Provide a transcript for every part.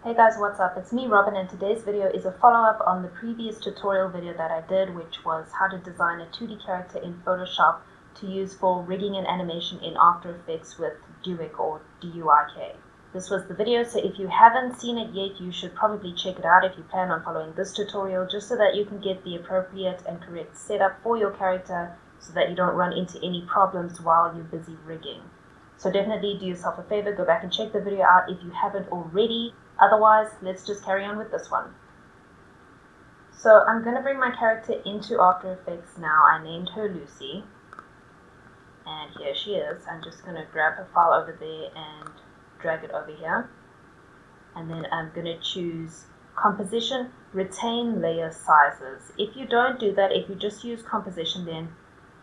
Hey guys, what's up? It's me, Robin, and today's video is a follow-up on the previous tutorial video that I did, which was how to design a 2D character in Photoshop to use for rigging an animation in After Effects with DUIK or DUIK. This was the video, so if you haven't seen it yet, you should probably check it out if you plan on following this tutorial, just so that you can get the appropriate and correct setup for your character so that you don't run into any problems while you're busy rigging. So definitely do yourself a favor, go back and check the video out if you haven't already. Otherwise, let's just carry on with this one. So I'm going to bring my character into After Effects now. I named her Lucy. And here she is. I'm just going to grab her file over there and drag it over here. And then I'm going to choose Composition, Retain Layer Sizes. If you don't do that, if you just use Composition, then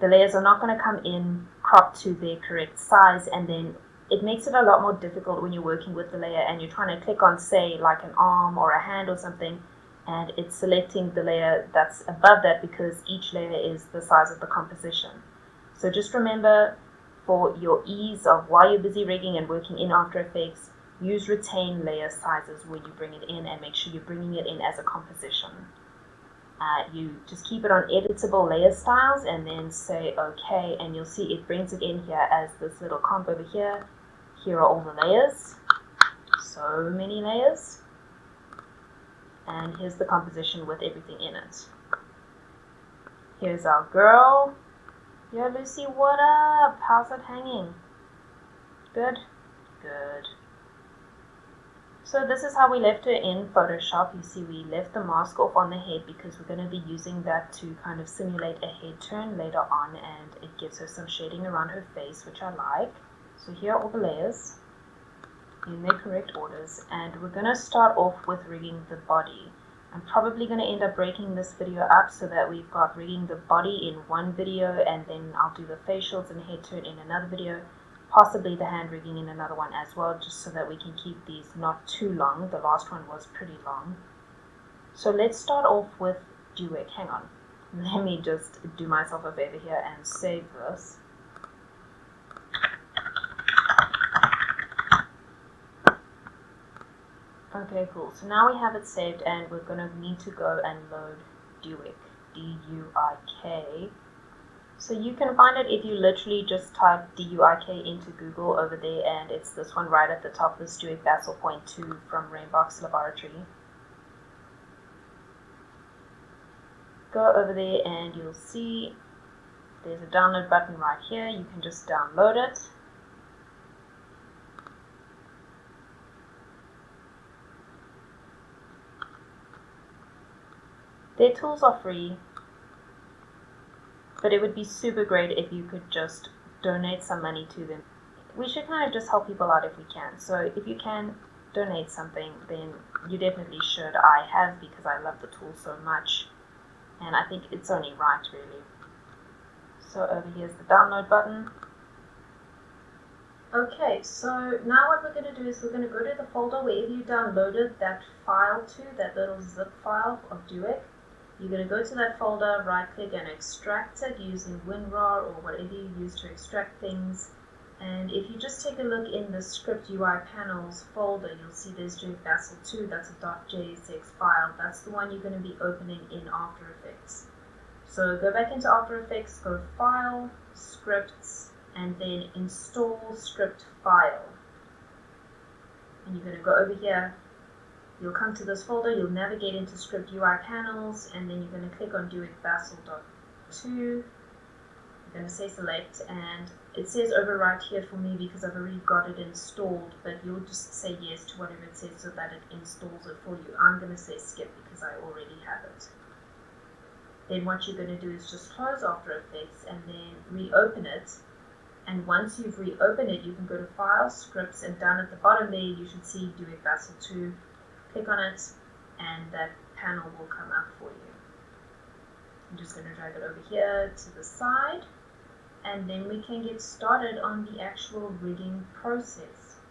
the layers are not going to come in cropped to their correct size, and then it makes it a lot more difficult when you're working with the layer and you're trying to click on, say, like an arm or a hand or something, and it's selecting the layer that's above that because each layer is the size of the composition. So just remember, for your ease of while you're busy rigging and working in After Effects, use retain layer sizes when you bring it in, and make sure you're bringing it in as a composition. You just keep it on editable layer styles and then say OK, and you'll see it brings it in here as this little comp over here. Here are all the layers, so many layers, and here's the composition with everything in it. Here's our girl. Yo, Lucy, what up? How's it hanging? Good? Good. So this is how we left her in Photoshop. You see we left the mask off on the head because we're going to be using that to kind of simulate a head turn later on, and it gives her some shading around her face, which I like. So here are all the layers in their correct orders, and we're going to start off with rigging the body. I'm probably going to end up breaking this video up so that we've got rigging the body in one video, and then I'll do the facials and head turn in another video. Possibly the hand rigging in another one as well, just so that we can keep these not too long. The last one was pretty long. So let's start off with DUIK. Hang on. Let me just do myself a favor here and save this. Okay, cool. So now we have it saved, and we're going to need to go and load DUIK. D-U-I-K. So you can find it if you literally just type DUIK into Google over there, and it's this one right at the top, this DUIK Bassel 0.2 from Rainbox Laboratory. Go over there and you'll see there's a download button right here. You can just download it. Their tools are free, but it would be super great if you could just donate some money to them. We should kind of just help people out if we can. So if you can donate something, then you definitely should. I have, because I love the tool so much, and I think it's only right, really. So over here's the download button. Okay, so now what we're going to do is we're going to go to the folder wherever you downloaded that file to, that little zip file of DUIK. You're going to go to that folder, right click and extract it using WinRAR or whatever you use to extract things. And if you just take a look in the script UI panels folder, you'll see there's DUIK Bassel 2, that's a .jsx file. That's the one you're going to be opening in After Effects. So go back into After Effects, go File, Scripts, and then Install Script File. And you're going to go over here. You'll come to this folder, you'll navigate into Script UI Panels, and then you're going to click on DUIK Bassel 2. You're going to say Select, and it says overwrite here for me because I've already got it installed, but you'll just say yes to whatever it says so that it installs it for you. I'm going to say Skip because I already have it. Then what you're going to do is just close After Effects and then reopen it. And once you've reopened it, you can go to File, Scripts, and down at the bottom there you should see DUIK Bassel 2. Click on it, and that panel will come up for you. I'm just going to drag it over here to the side, and then we can get started on the actual rigging process.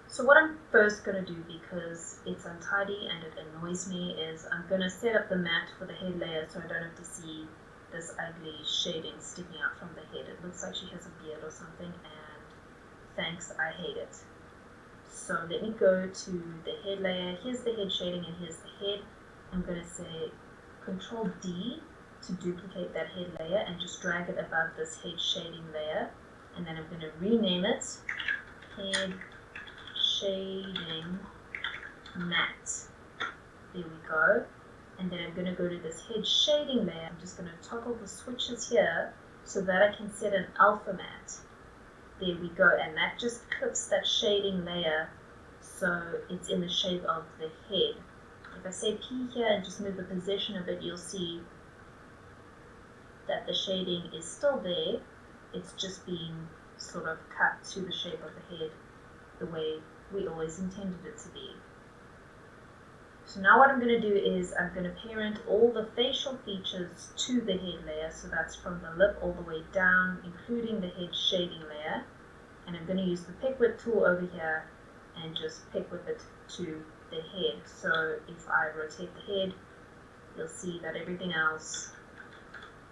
So what I'm first going to do, because it's untidy and it annoys me, is I'm going to set up the matte for the head layer so I don't have to see this ugly shading sticking out from the head. It looks like she has a beard or something, and thanks, I hate it. So let me go to the head layer. Here's the head shading and here's the head. I'm going to say Control D to duplicate that head layer and just drag it above this head shading layer. And then I'm going to rename it Head Shading Matte. There we go. And then I'm going to go to this head shading layer. I'm just going to toggle the switches here so that I can set an alpha matte. There we go, and that just clips that shading layer so it's in the shape of the head. If I say P here and just move the position of it, you'll see that the shading is still there. It's just being sort of cut to the shape of the head the way we always intended it to be. So now what I'm going to do is I'm going to parent all the facial features to the head layer. So that's from the lip all the way down, including the head shading layer. And I'm going to use the pick whip tool over here and just pick whip it to the head. So if I rotate the head, you'll see that everything else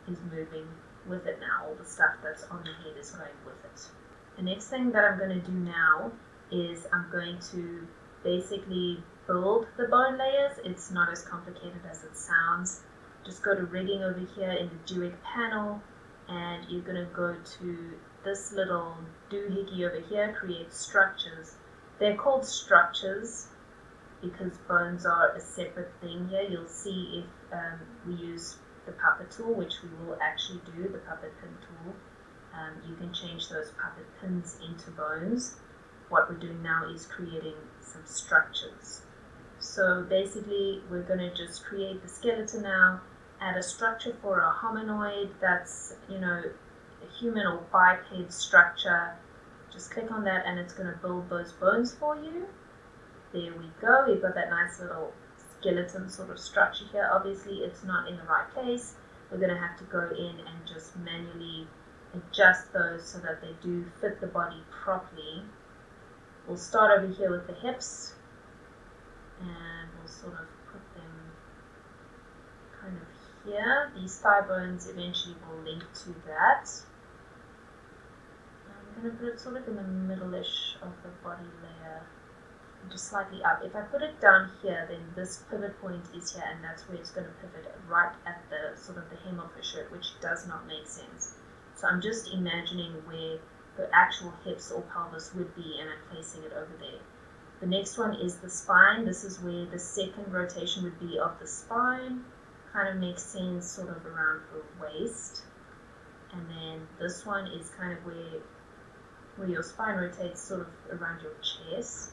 is moving with it now. All the stuff that's on the head is going with it. The next thing that I'm going to do now is I'm going to basically build the bone layers. It's not as complicated as it sounds. Just go to rigging over here in the DUIK panel, and you're going to go to this little doohickey over here, create structures. They're called structures because bones are a separate thing here. You'll see if we use the puppet tool, which we will actually do, the puppet pin tool. You can change those puppet pins into bones. What we're doing now is creating some structures. So basically we're going to just create the skeleton now, add a structure for a hominoid that's, a human or biped structure. Just click on that and it's going to build those bones for you. There we go. We've got that nice little skeleton sort of structure here. Obviously it's not in the right place. We're going to have to go in and just manually adjust those so that they do fit the body properly. We'll start over here with the hips, and we'll sort of put them kind of here. These thigh bones eventually will link to that. I'm going to put it sort of in the middle-ish of the body layer, just slightly up. If I put it down here, then this pivot point is here, and that's where it's going to pivot right at the sort of the hem of the shirt, which does not make sense. So I'm just imagining where the actual hips or pelvis would be, and I'm placing it over there. The next one is the spine. This is where the second rotation would be of the spine. Kind of makes sense sort of around her waist. And then this one is kind of where your spine rotates sort of around your chest.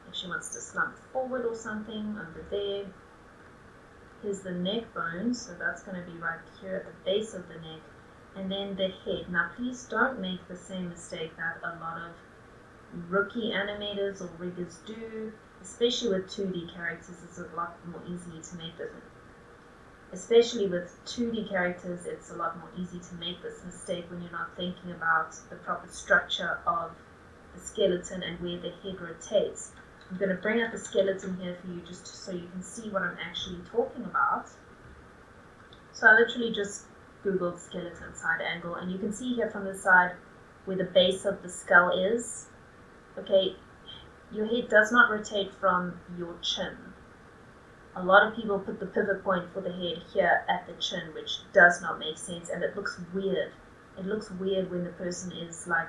If she wants to slump forward or something, over there. Here's the neck bone, so that's going to be right here at the base of the neck. And then the head. Now please don't make the same mistake that a lot of rookie animators or riggers do, especially with 2D characters. It's a lot more easy to make this. Especially with 2D characters, it's a lot more easy to make this mistake when you're not thinking about the proper structure of the skeleton and where the head rotates. I'm going to bring up the skeleton here for you just so you can see what I'm actually talking about. So I literally just Googled skeleton side angle, and you can see here from the side where the base of the skull is. Okay, your head does not rotate from your chin. A lot of people put the pivot point for the head here at the chin, which does not make sense, and it looks weird. It looks weird when the person is like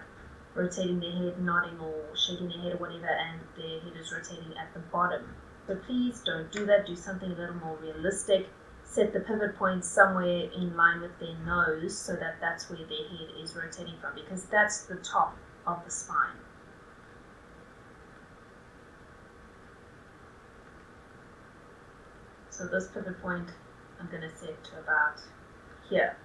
rotating their head, nodding or shaking their head or whatever, and their head is rotating at the bottom. So please don't do that. Do something a little more realistic. Set the pivot point somewhere in line with their nose so that that's where their head is rotating from, because that's the top of the spine. So this pivot point I'm going to set to about here.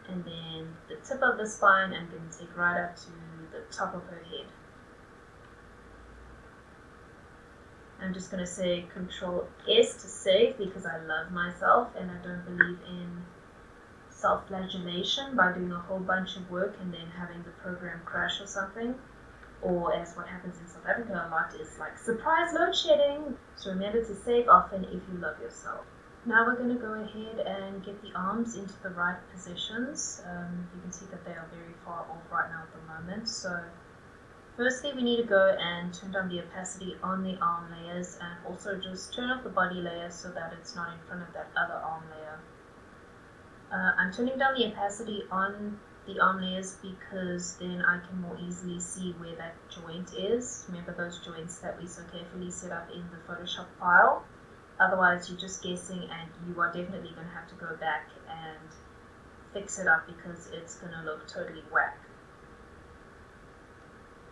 And then the tip of the spine I'm going to take right up to the top of her head. I'm just going to say Control S to save because I love myself and I don't believe in self-flagellation by doing a whole bunch of work and then having the program crash or something. Or as what happens in South Africa a lot is like surprise load shedding. So remember to save often if you love yourself. Now we're going to go ahead and get the arms into the right positions. You can see that they are very far off right now at the moment. So Firstly, we need to go and turn down the opacity on the arm layers, and also just turn off the body layer so that it's not in front of that other arm layer. I'm turning down the opacity on the arm layers because then I can more easily see where that joint is. Remember those joints that we so carefully set up in the Photoshop file? Otherwise you're just guessing, and you are definitely going to have to go back and fix it up because it's going to look totally whack.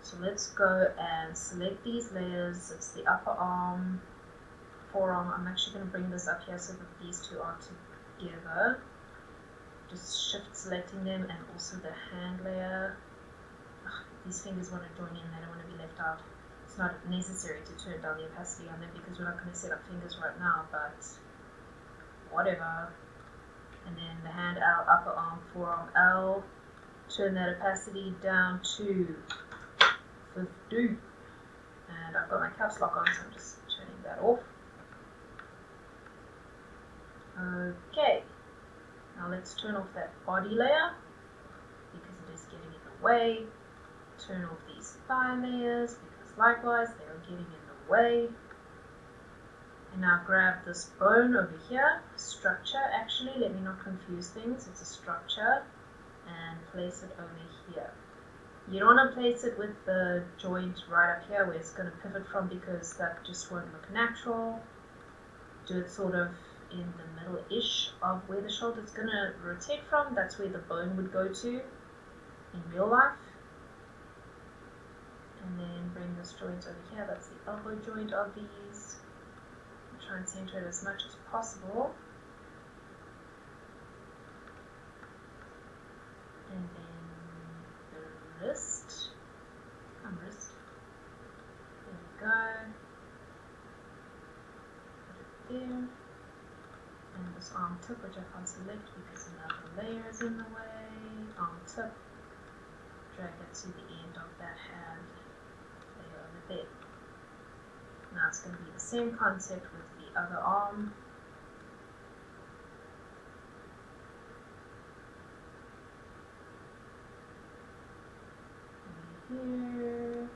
So let's go and select these layers. It's the upper arm, forearm. I'm actually going to bring this up here so that these two are together. Just shift selecting them, and also the hand layer. These fingers want to join in, they don't want to be left out. It's not necessary to turn down the opacity on them because we're not going to set up fingers right now, but whatever. And then the hand L, upper arm, forearm L. Turn that opacity down to 50. And I've got my caps lock on, so I'm just turning that off. Okay. Now let's turn off that body layer because it is getting in the way. Turn off these thigh layers because likewise they are getting in the way. And now grab this bone over here, structure actually, let me not confuse things, it's a structure, and place it over here. You don't want to place it with the joint right up here where it's going to pivot from because that just won't look natural. Do it sort of in the middle-ish of where the shoulder is going to rotate from. That's where the bone would go to in real life. And then bring this joint over here. That's the elbow joint of these. Try and center it as much as possible. And then the wrist. Wrist. There we go. Put it there. And this arm tip, which I can't select because another layer is in the way. Arm tip. Drag it to the end of that hand layer over there. Now it's going to be the same concept with the other arm. Here.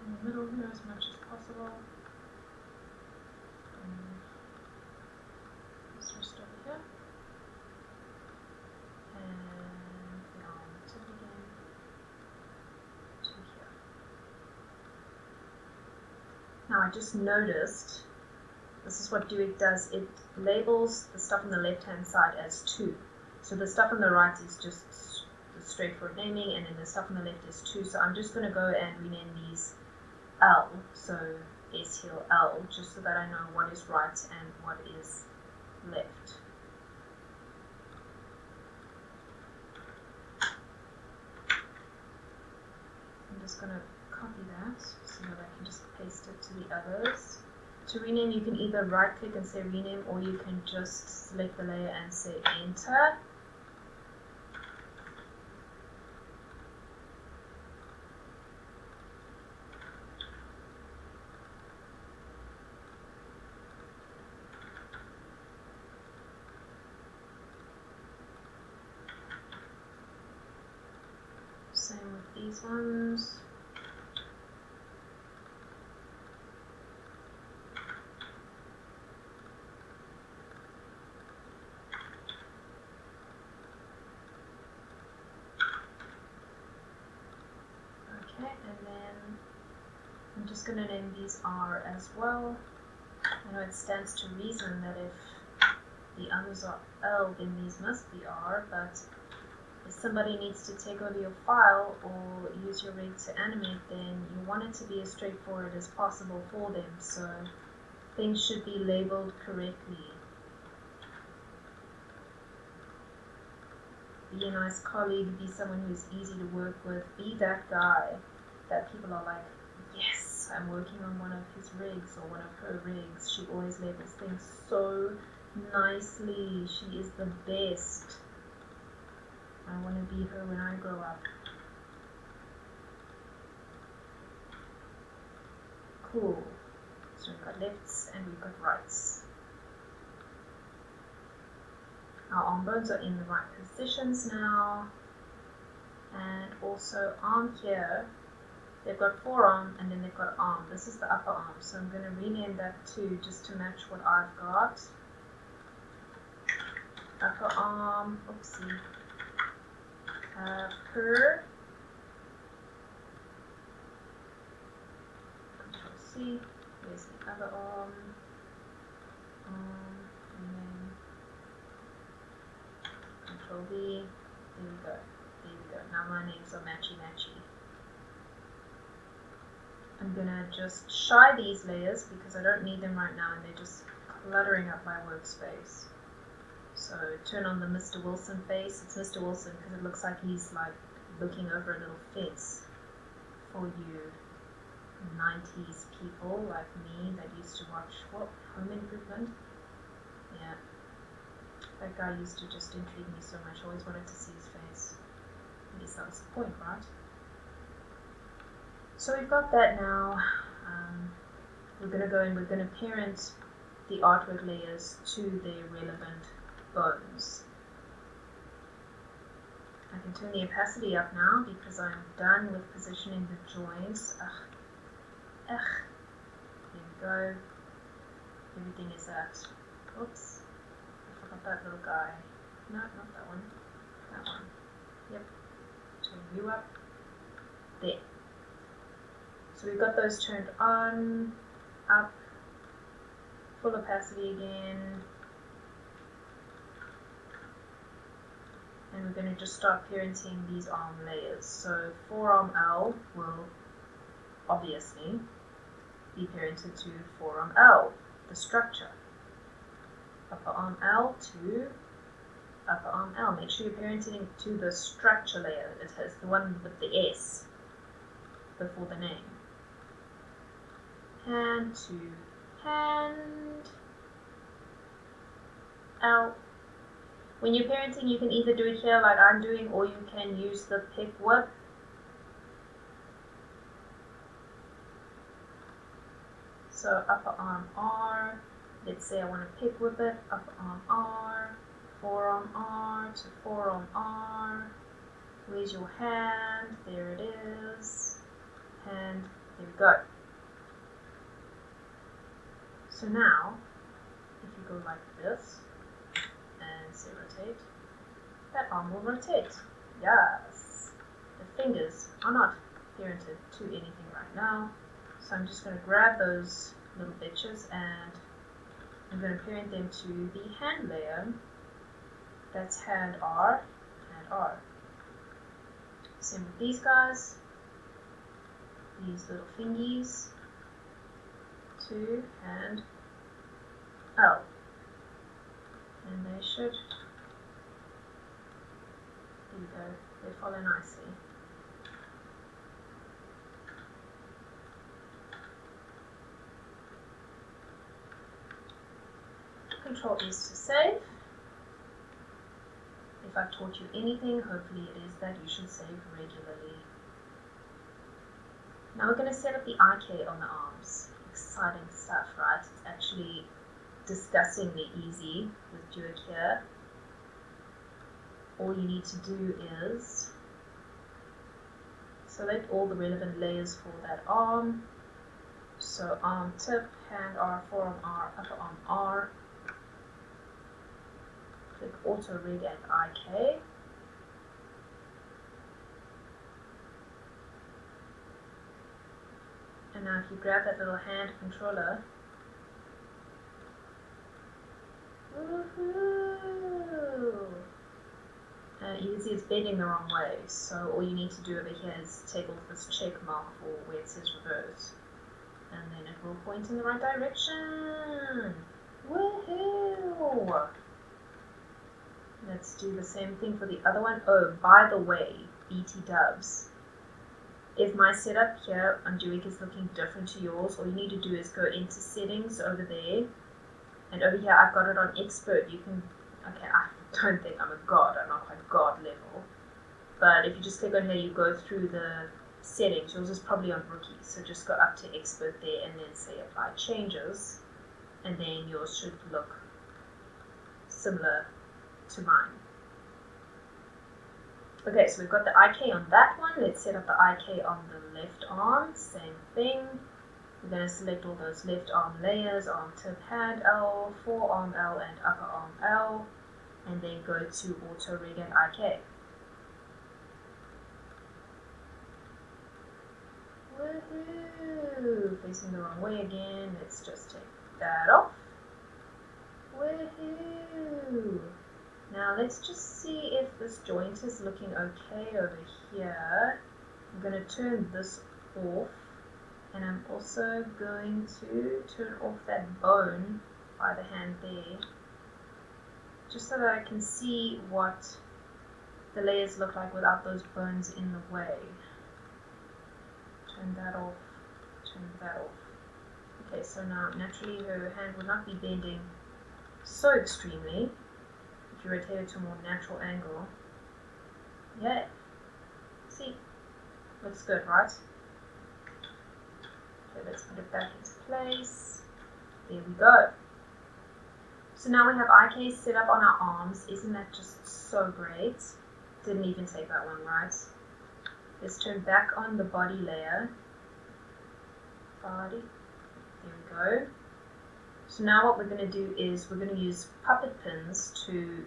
In the middle here as much as possible. And this wrist over here. And the arm tip again to here. Now I just noticed, this is what DUIK does, it labels the stuff on the left hand side as 2. So the stuff on the right is just the straightforward naming, and then the stuff on the left is 2. So I'm just going to go and rename these L, so S heel L, just so that I know what is right and what is left. I'm just going to copy that so that I can just paste it to the others. To rename, you can either right click and say rename, or you can just select the layer and say enter. Same with these ones. Okay, and then I'm just going to name these R as well. I know it stands to reason that if the others are L, then these must be R, but if somebody needs to take over your file or use your rig to animate, then you want it to be as straightforward as possible for them, so things should be labeled correctly. Be a nice colleague, be someone who's easy to work with, be that guy that people are like, yes, I'm working on one of his rigs or one of her rigs. She always labels things so nicely. She is the best. I want to be her when I grow up. Cool. So we've got lefts and we've got rights. Our arm bones are in the right positions now. And also arm here, they've got forearm and then they've got arm. This is the upper arm, so I'm going to rename that too, just to match what I've got. Upper arm, oopsie, upper, Control C, there's the other arm, and then Control V, there we go, now my names are matchy. I'm going to just shy these layers because I don't need them right now and they're just cluttering up my workspace. So turn on the Mr. Wilson face. It's Mr. Wilson because it looks like he's like looking over a little fence for you 90s people like me that used to watch Home Improvement. Yeah, that guy used to just intrigue me so much. I always wanted to see his face. I guess that was the point, right? So we've got that now. We're going to go and we're going to parent the artwork layers to their relevant bones. I can turn the opacity up now because I'm done with positioning the joints. There we go. Everything is at, oops, I forgot that little guy. No, not that one. That one. Yep. Turn you up. There. So we've got those turned on, up, full opacity again. And we're going to just start parenting these arm layers. So forearm L will obviously be parented to forearm L, the structure. Upper arm L to upper arm L. Make sure you're parenting to the structure layer. It has the one with the S before the name. Hand to hand L. When you're parenting, you can either do it here like I'm doing, or you can use the pick whip. So upper arm R, let's say I want to pick whip it, upper arm R, forearm R to forearm R. Where's your hand? There it is. And there we go. So now, if you go like this, and say rotate, that arm will rotate. Yes! The fingers are not parented to anything right now. So I'm just going to grab those little bitches and I'm going to parent them to the hand layer. That's hand R, hand R. Same with these guys. These little fingies to hand L. And they should, there you go, they follow nicely. Control S to save. If I've taught you anything, hopefully it is that you should save regularly. Now we're going to set up the IK on the arms. Exciting stuff, right? It's actually disgustingly easy with DUIK here. All you need to do is select all the relevant layers for that arm. So arm tip, hand R, forearm R, upper arm R. Click auto rig at IK. And now if you grab that little hand controller, woohoo! You can see it's bending the wrong way, so all you need to do over here is take off this check mark for where it says reverse, and then it will point in the right direction. Woohoo! Let's do the same thing for the other one. Oh, by the way, BT dubs. If my setup here on DUIK is looking different to yours, all you need to do is go into settings over there, and over here I've got it on expert. You can, okay, I don't think I'm a god, I'm not quite god level, but if you just click on here, you go through the settings. Yours is probably on rookie, so just go up to expert there and then say apply changes, and then yours should look similar to mine. Okay, so we've got the IK on that one. Let's set up the IK on the left arm. Same thing. We're going to select all those left arm layers, arm tip, hand L, forearm L, and upper arm L, and then go to auto rig and IK. Woohoo! Facing the wrong way again. Let's just take that off. Woohoo! Now let's just see if this joint is looking okay over here. I'm going to turn this off, and I'm also going to turn off that bone by the hand there, just so that I can see what the layers look like without those bones in the way. Turn that off, turn that off. Okay, so now naturally her hand will not be bending so extremely. If you rotate it to a more natural angle. Yeah. See? Looks good, right? Okay, let's put it back into place. There we go. So now we have IK set up on our arms. Isn't that just so great? Didn't even take that one, right? Let's turn back on the body layer. Body. There we go. So now what we're going to do is we're going to use puppet pins to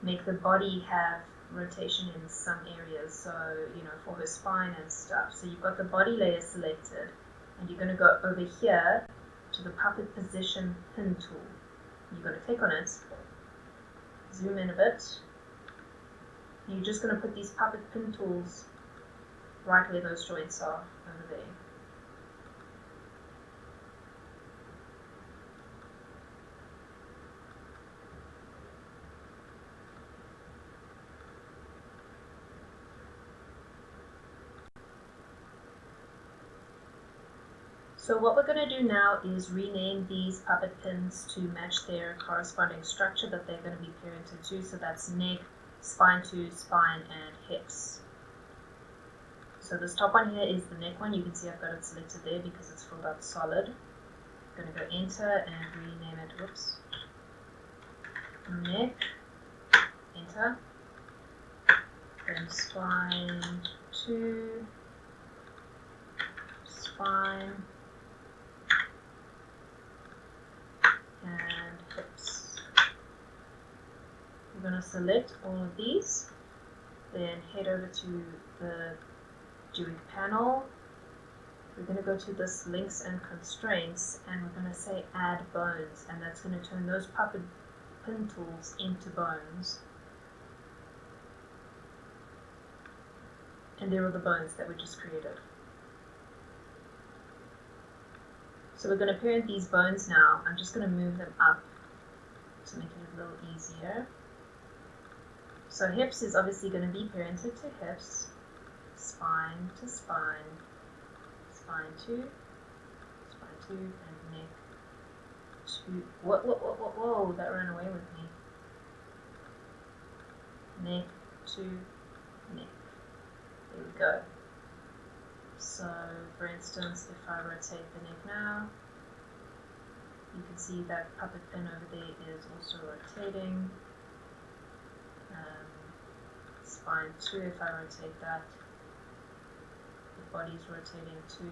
make the body have rotation in some areas, so you know, for her spine and stuff. So you've got the body layer selected, and you're going to go over here to the puppet position pin tool. You're going to click on it, zoom in a bit, and you're just going to put these puppet pin tools right where those joints are over there. So what we're going to do now is rename these puppet pins to match their corresponding structure that they're going to be parented to. So that's neck, spine to spine, and hips. So this top one here is the neck one. You can see I've got it selected there because it's filled out solid. I'm going to go enter and rename it. Whoops. Neck, enter. Then spine to spine. And hips. We're going to select all of these, then head over to the DUIK panel. We're going to go to this links and constraints, and we're going to say add bones, and that's going to turn those puppet pin tools into bones. And there are the bones that we just created. So we're going to parent these bones now. I'm just going to move them up to make it a little easier. So hips is obviously going to be parented to hips, spine to spine, spine to, and neck to, whoa, that ran away with me. Neck to neck. There we go. So, for instance, if I rotate the neck now, you can see that puppet pin over there is also rotating. Spine too, if I rotate that, the body's rotating too.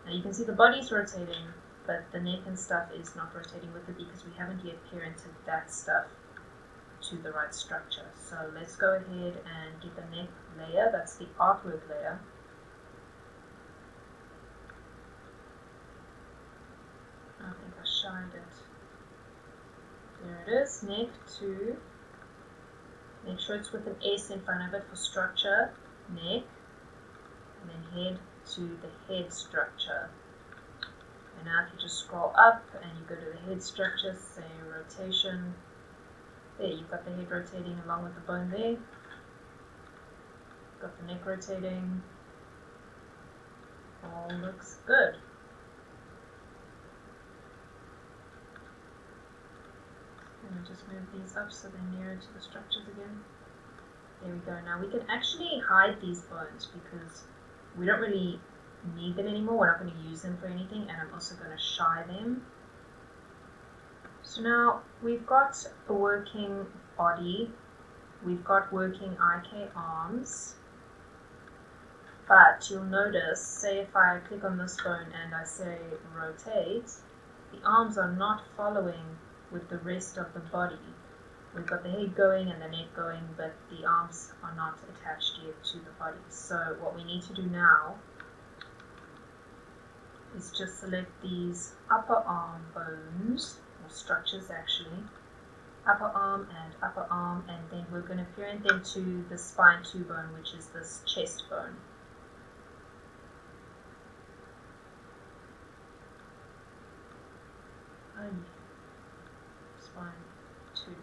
Now you can see the body's rotating, but the neck and stuff is not rotating with it because we haven't yet parented that stuff to the right structure. So let's go ahead and get the neck layer, that's the artwork layer. I think I shined it. There it is, neck to, make sure it's with an S in front of it for structure, neck, and then head to the head structure. And now if you just scroll up and you go to the head structure, say rotation, there you've got the head rotating along with the bone there. Got the neck rotating. All looks good. Let me just move these up so they're nearer to the structures again. There we go. Now we can actually hide these bones because we don't really need them anymore. We're not going to use them for anything, and I'm also going to shy them. So now we've got a working body, we've got working IK arms, but you'll notice, say if I click on this bone and I say rotate, the arms are not following with the rest of the body. We've got the head going and the neck going, but the arms are not attached yet to the body. So what we need to do now is just select these upper arm bones, or structures actually, upper arm, and then we're going to parent them to the spine 2 bone, which is this chest bone. Spine 2, there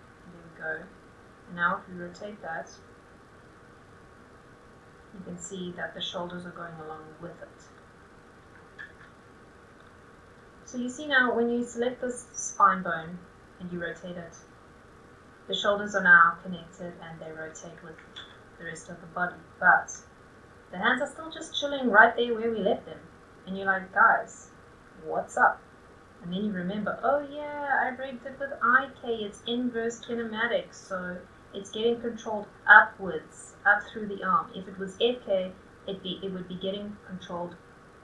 we go. And now if we rotate that, you can see that the shoulders are going along with it. So you see now when you select this spine bone and you rotate it, the shoulders are now connected and they rotate with the rest of the body, but the hands are still just chilling right there where we left them. And you're like, guys, what's up? And then you remember, oh yeah, I rigged it with IK, it's inverse kinematics, so it's getting controlled upwards, up through the arm. If it was FK, it would be getting controlled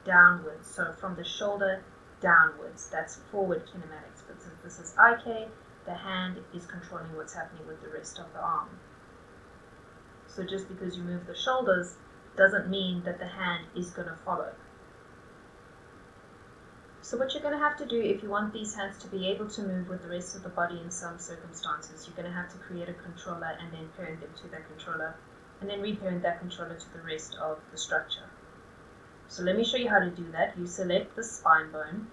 downwards, so from the shoulder downwards. That's forward kinematics, but since this is IK, the hand is controlling what's happening with the rest of the arm. So just because you move the shoulders doesn't mean that the hand is going to follow. So what you're going to have to do if you want these hands to be able to move with the rest of the body in some circumstances, you're going to have to create a controller and then parent them to that controller, and then reparent that controller to the rest of the structure. So let me show you how to do that. You select the spine bone,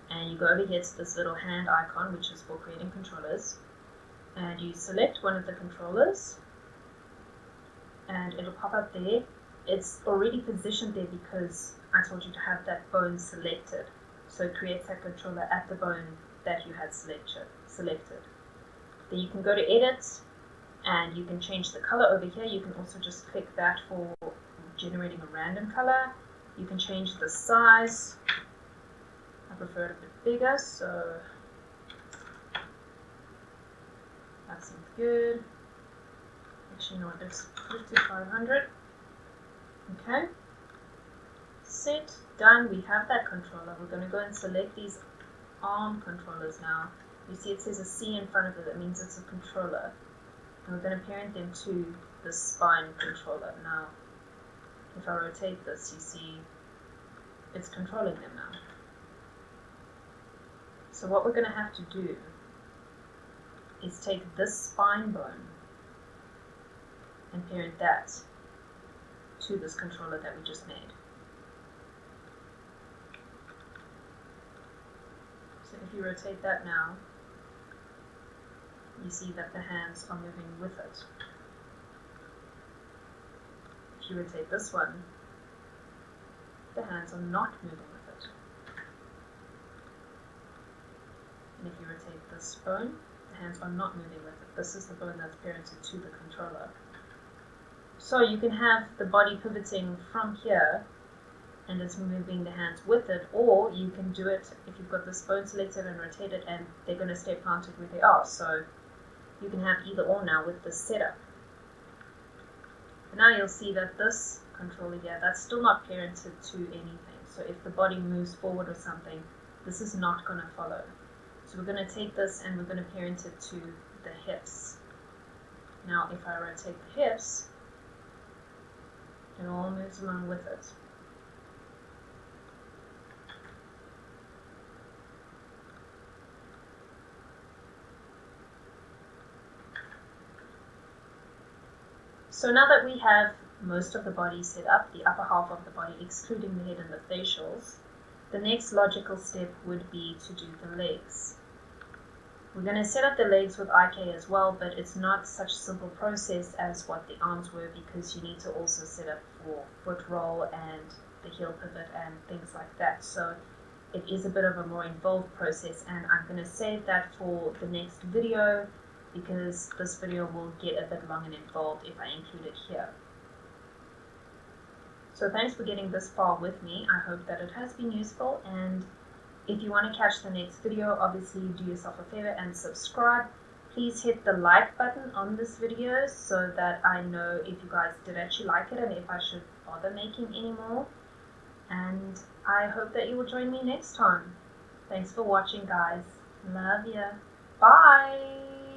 and you go over here to this little hand icon, which is for creating controllers, and you select one of the controllers, and it'll pop up there. It's already positioned there because I told you to have that bone selected. So it creates that controller at the bone that you had selected. Then you can go to edit and you can change the color over here. You can also just click that for generating a random color. You can change the size. I prefer it a bit bigger, so that seems good. Actually, no, let's put it to 500. Okay. Set, done, we have that controller. We're going to go and select these arm controllers now. You see it says a C in front of it, that means it's a controller. And we're going to parent them to the spine controller. Now, if I rotate this, you see it's controlling them now. So what we're going to have to do is take this spine bone and parent that to this controller that we just made. So if you rotate that now, you see that the hands are moving with it. If you rotate this one, the hands are not moving with it. And if you rotate this bone, the hands are not moving with it. This is the bone that's parented to the controller. So you can have the body pivoting from here and it's moving the hands with it, or you can do it if you've got this bone selected and rotated and they're going to stay planted where they are. So you can have either or now with this setup. But now you'll see that this controller here, that's still not parented to anything. So if the body moves forward or something, this is not going to follow. So we're going to take this and we're going to parent it to the hips. Now if I rotate the hips, it all moves along with it. So now that we have most of the body set up, the upper half of the body excluding the head and the facials, the next logical step would be to do the legs. We're going to set up the legs with IK as well, but it's not such a simple process as what the arms were, because you need to also set up for foot roll and the heel pivot and things like that. So it is a bit of a more involved process, and I'm going to save that for the next video, because this video will get a bit long and involved if I include it here. So thanks for getting this far with me. I hope that it has been useful, and If you want to catch the next video, obviously do yourself a favor and subscribe. Please hit the like button on this video so that I know if you guys did actually like it and if I should bother making any more. And I hope that you will join me next time. Thanks for watching, guys. Love ya. Bye.